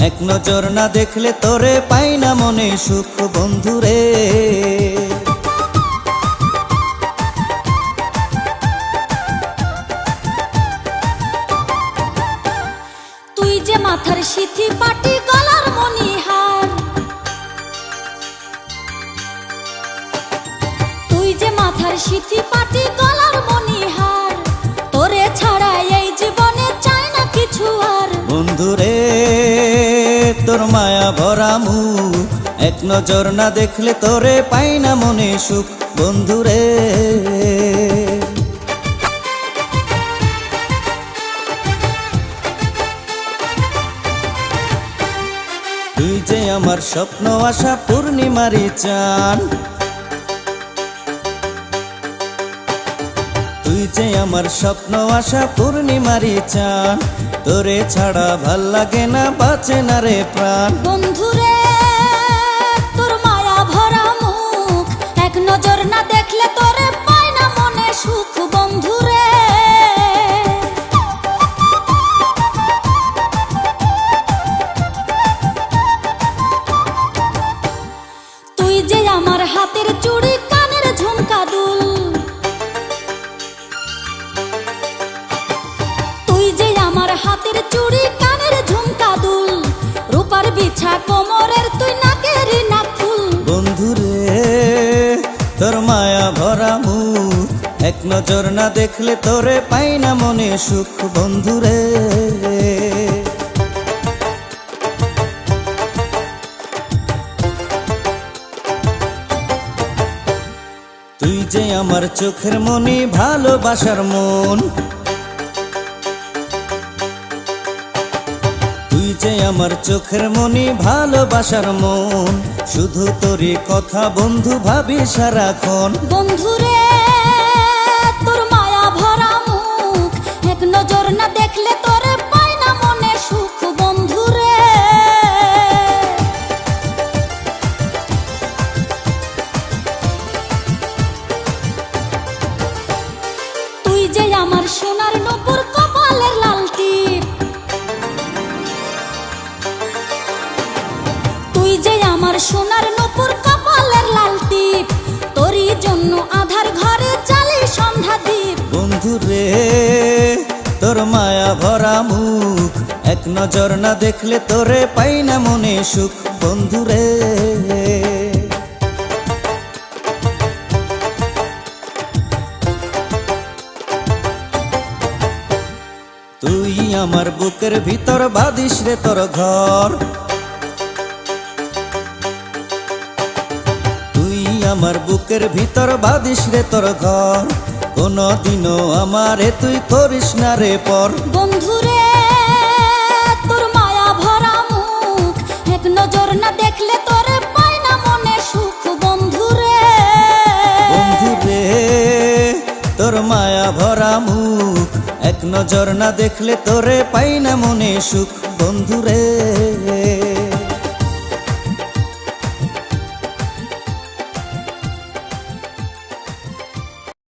এক নজর না দেখলে তোরে পাই না মনে সুখ বন্ধুরে। তুই যে মাথার সিথি পাটি গলার মণিহার, তুই যে মাথার সিথি পাটি গলার মণিহার, তোরে ছাড়া এই জীবনে চাই না কিছু আর। বন্ধুরে তোর মায়া ভরা মুখ, এক নজর না দেখলে তোরে পাই না মনে সুখ বন্ধুরে। তুই যে আমার স্বপ্ন আশা পূর্ণিমারি চান, তুই যে আমার স্বপ্ন আশা পূর্ণিমারি চান, তোরে ছাড়া ভাল লাগে না বাঁচে না রে প্রাণ। বন্ধুরে তোর মায়া ভরা মুখ, এক নজর না দেখলে তোরে পাই না মনে সুখ বন্ধুরে। তুই যে আমার হাতের চুড়ি কানের ঝুমকা দুল, তুই যে আমার হাতের চুড়ি কানের ঝুমকা দুল, রূপার বিছা কোমরের তুই নাকের নাকফুল। বন্ধুরে তোর মায়া ভরা মুখ, এক নজর না দেখলে তোরে পাই না মনে সুখ বন্ধুরে। তুই যে আমার চোখের মনি ভালোবাসার মন, তুই যে আমার চোখের মনি ভালোবাসার মন, শুধু তোরই কথা বন্ধু ভাবি সারাক্ষণ। বন্ধুরে তোর মায়া ভরা মুখ, এক নজর না দেখলে তোরে পাই না মনে সুখ বন্ধুরে। তুই যে আমার সোনার নূপুর কপালের লাল টিপ, তুই যে আমার সোনার নূপুর কপালের লাল টিপ, তোরই জন্য আধার ঘরে জ্বালি সন্ধ্যা দ্বীপ। বন্ধুরে তোর মায়া ভরা মুখ, এক নজর না দেখলে তোরে পাই না মনে সুখ বন্ধুরে। তুই আমার বুকের ভিতর বাঁধিস রে তোর ঘর, তুই আমার বুকের ভিতর বাঁধিস রে তোর ঘর, কোনদিনও আমারে তুই করিস না রে পর। বন্ধুরে তোর মায়া ভরা মুখ, এক নজর না দেখলে তোরে পাই না মনে সুখ বন্ধুরে। বন্ধুরে তোর মায়া ভরা মুখ, এক নজর না দেখলে তোরে পাই না মনে সুখ বন্ধুরে।